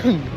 Ha?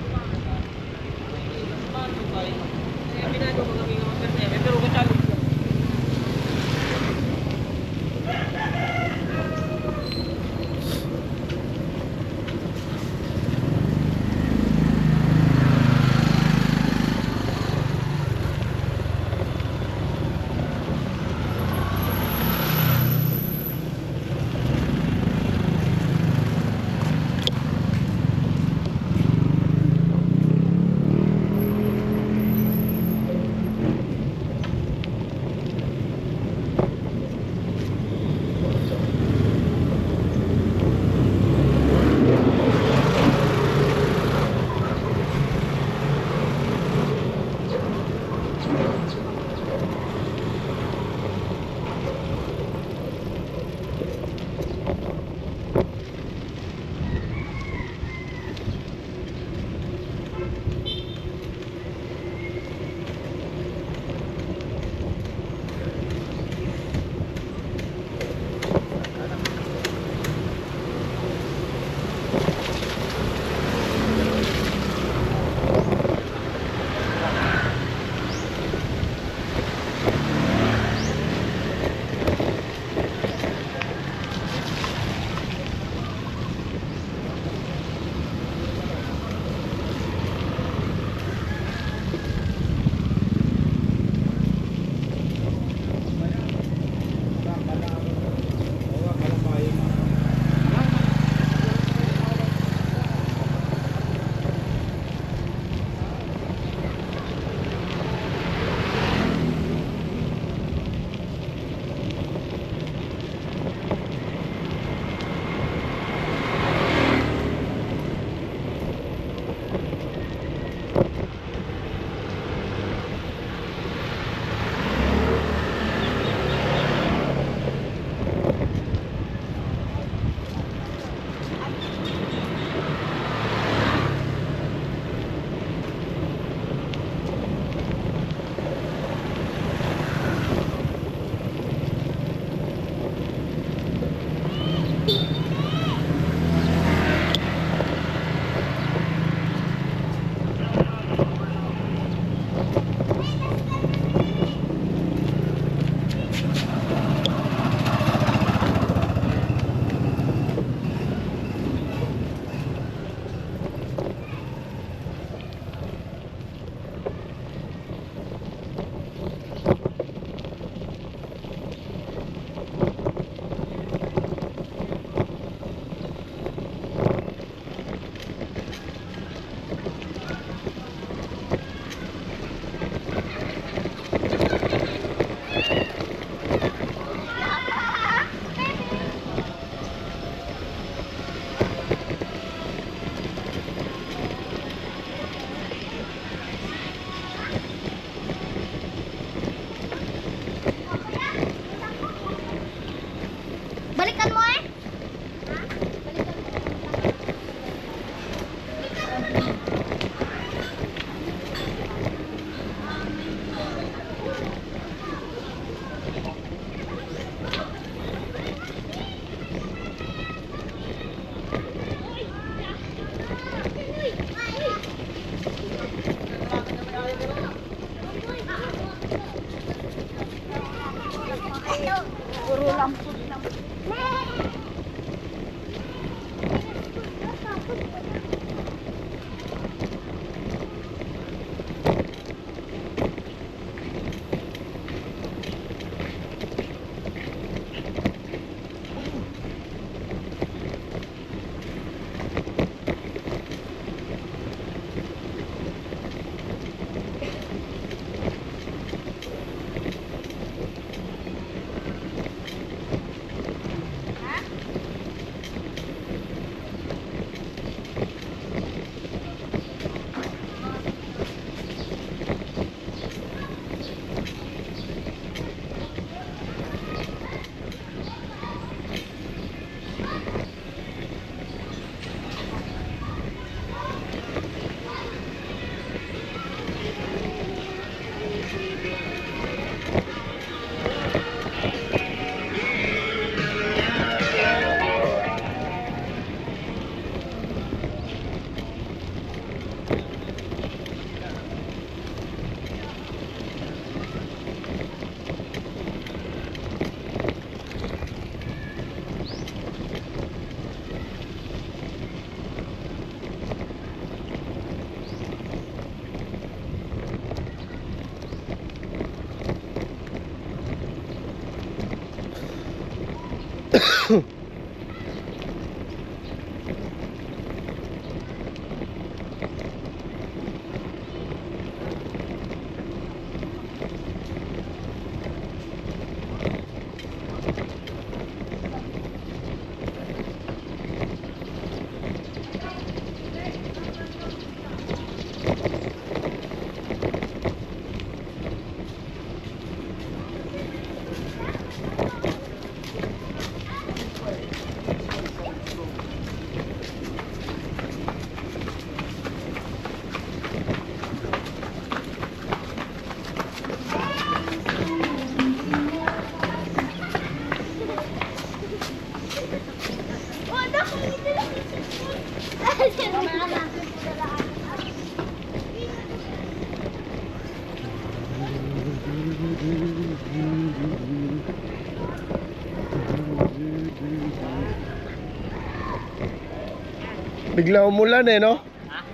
Bigla umulan eh, no?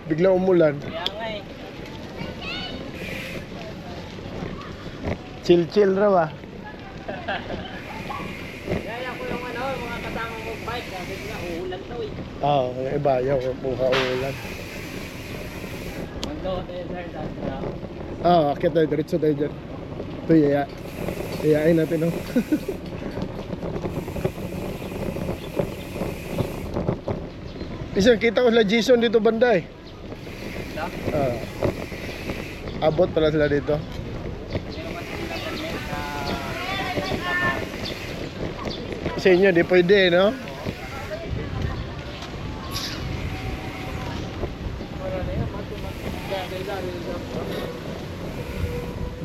Bigla umulan. Kaya nga eh. Chill-chill raw ah. Kaya ko yung mga kasama mo bike, kasi nga uulan daw eh. Oo, yung iba, yung mukha umulan. Mando, tayo sir, dahil na. Akit tayo, diretso tayo dyan. Ito, iyain natin, no? Isang kita ko sila Jason dito banda eh. Abot pala sila dito. Sa inyo, di pwede, no?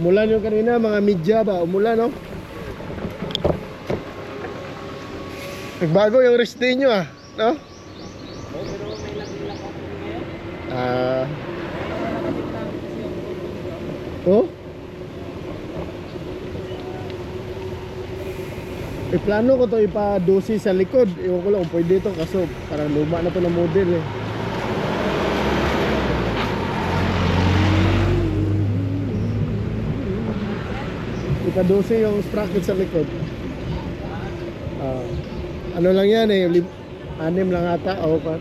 Umulan yung kanina, mga media ba? Umulan, no? Nagbago yung rest day nyo, ah. No? Oh? Plano ko to ipa-dosi sa likod. Iwan ko lang kung pwede ito kaso parang luma na to na model eh. Ipa-dosi yung sprocket sa likod. Ano lang yan eh, 6 lang ata. O pa.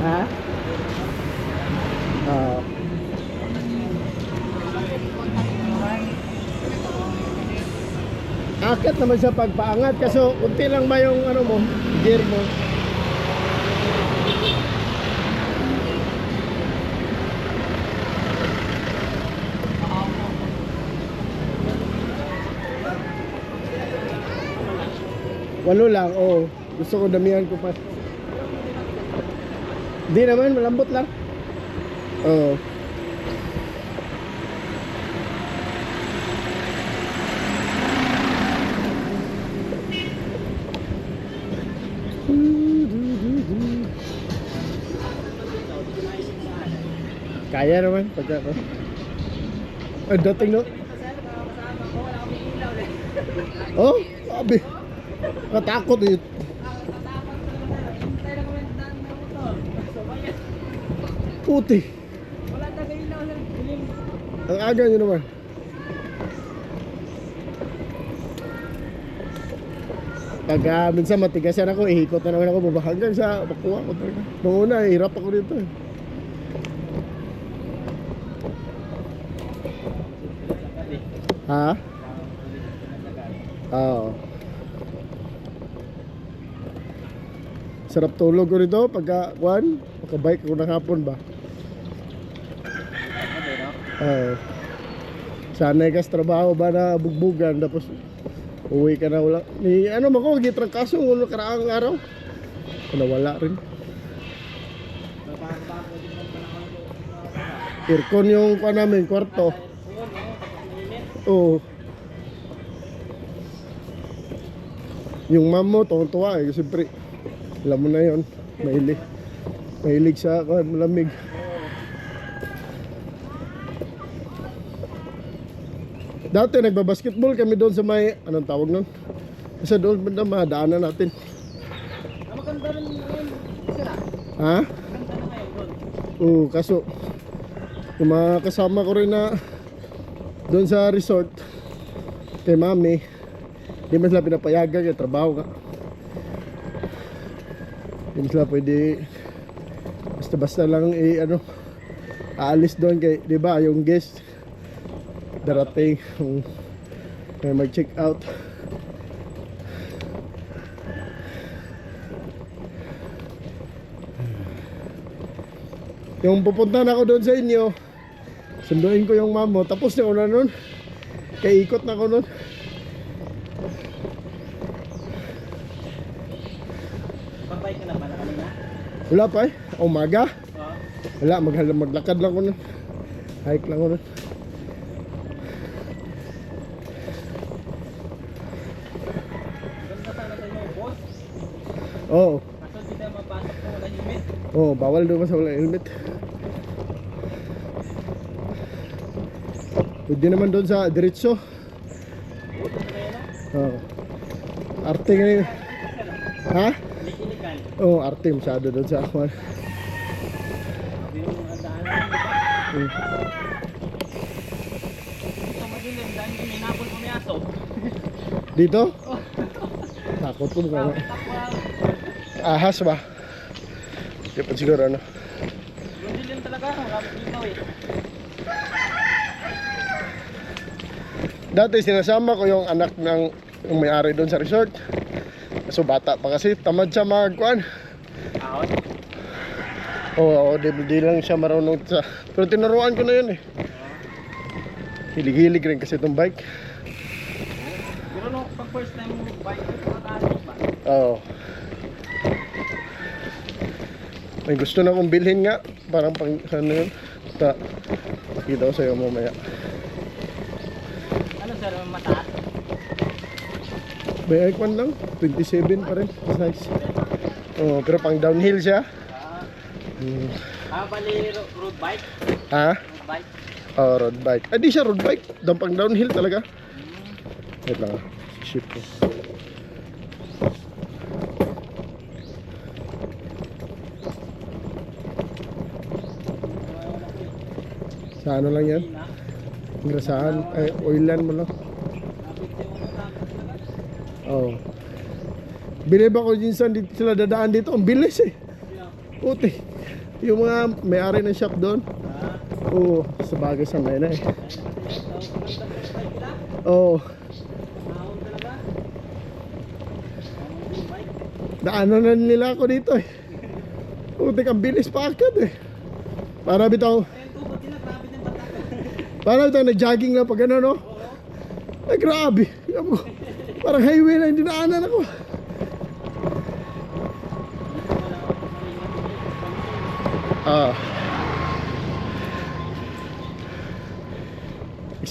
Ha? Akit naman sa pagpaangat kaso unti lang ba yung ano mo, gear mo. Walo lang, oo. Gusto ko damihan ko pa. Di naman, malambot lang. Oo. Kaya naman pagka ko. Dating no. Oh, sabi. Natakot eh. Puti. Wala tagay ilaw sa dilim. Ang aga nyo naman. Pag minsan matigasan ako, ihikot na naman ako baba hanggang sa bakuha ko talaga. Noong una, hirap ako dito eh. Ha? Oo. Sarap tulog ko rito pagka kuan, pagka-bike ako ng hapon ba. Sanay ka sa trabaho ba na bugbugan tapos uwi ka na wala. Ni ano man ko gitrangkaso ng karaang araw. Wala rin. Aircon yung kuan namin kwarto. Oo. Yung mom mo tuwa eh siyempre. Alam mo na yun, mahilig sa malamig. Dati nagbabasketball kami doon sa may, anong tawag nun? Kasi doon na madaanan natin. Maganda rin yun. Sira. Ha? Maganda na ngayon doon. Oo, kaso yung mga kasama ko rin na doon sa resort, kay mami, di man sila pinapayagan kay trabaho ka. Di man sila pwede basta-basta lang ano, aalis doon kay, di ba, yung guest darating, may mag-check out. Yung pupunta na ako doon sa inyo, sunduin ko yung mom mo. Tapos na una nun, kaya ikot na ako nun. Pag-bike ka na ba na kanina? Wala pa umaga. Oo. Wala, maglakad lang ko nun. Hike lang ko nun. Ganda sana sa inyo, boss. Oo. Kaso hindi tayo mapasok kung wala helmet. Oo, bawal doon sa walang helmet. Pwede naman doon sa diretso. Buto na yun, no? Oo. Arte ngayon. Ha? Likilikal. Oo, arte masyado doon sa ako. Sabi yung daan lang, di ba? Ito madilim, daan yung may nabol ko may aso. Dito? Takot ko mukha na. Ahas ba? Di pa siguro ano. Yung dilim talaga, marami dito eh. Dati sinasama ko yung anak ng yung may-ari doon sa resort. So bata pa kasi, tamad siya magkuhan. Ahon? Oo, di lang siya marunong sa... Pero tinuruan ko na yun eh. Hilig-hilig rin kasi itong bike. Pero no, pag first time mo bike, makakalit ba? Oo. May gusto na akong bilhin nga. Parang pang ano yun. Pakita ko sa'yo mamaya. Ano sir, mataas? May icon lang. 27 pa rin. Size. Oo, pero pang downhill siya. Bali road bike? Ha? Road bike? Oh, road bike. Di siya road bike. Pang downhill talaga. Wait lang ah. Ship ko. Sa ano lang yan? Grasahan. Ay, oilan mo lang. Oh. Bilib ako minsan dito sila dadaan dito. Ang bilis eh. Puti. Yung mga may-ari ng shop doon. Oo, sa bagay sa na eh. Oo. Daanan na nila ako dito eh. Puti, ang bilis pa agad eh. Para bitaw. Para bitaw nag-jogging lang pag ano no. Ay grabe. Parang highway na hindi naanan ako.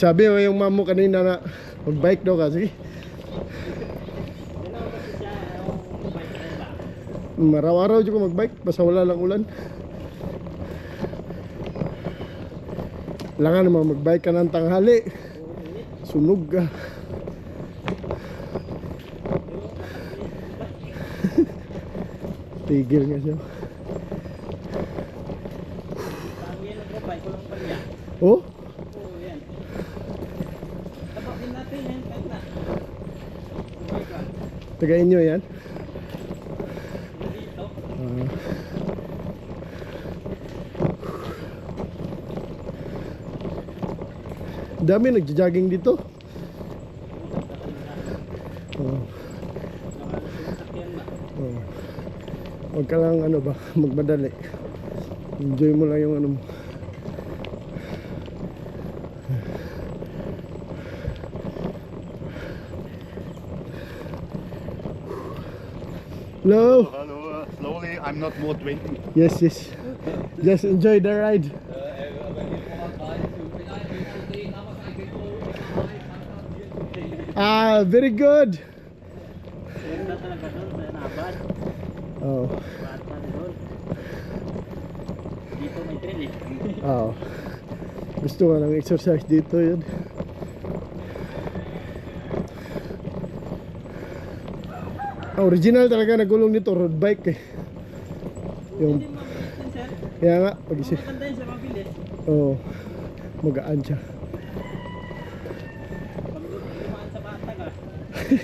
Sabi mo yung mom mo kanina na mag-bike daw kasi. Maraw-araw dyan ko mag-bike basta wala lang ulan. Langan naman mag-bike ka ng tanghali. Sunog ka. Tigil nga siya. Oh? Taga inyo yan? Dami nagja-jogging dito. Huwag ka lang ano ba, magmadali. Enjoy mo lang yung ano mo. Hello. Hello, slowly. I'm not more 20. Yes, yes. Just enjoy the ride. Very good. Oh. Dito may trail eh. Oh. Gusto ko ng exercise dito yun. Original talaga nagulong nito, road bike eh. Yung kaya nga pag-isip. Maganda yun sir, mabilis. Oo. Magaan siya. Pag dumaan sa Oh.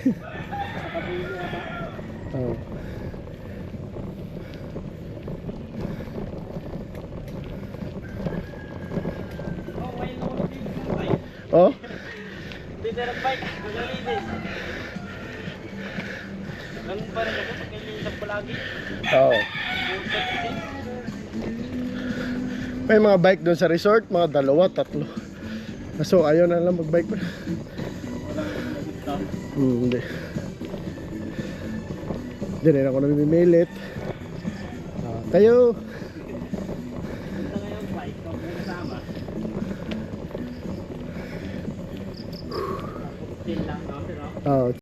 Oh, ngayon ako nabibig ng bike. Oh? Hindi na bike. Magalinis. Ganun pa rin ako pag nilinis ako lagi. Oo. Buset kasi. May mga bike doon sa resort, mga 2, 3. So ayaw na lang mag-bike pa. Hindi. Hindi rin ako namimilit. Kayo. Ito ngayon bike. Kung kasama. Tapos chill lang. No? Pero Oh,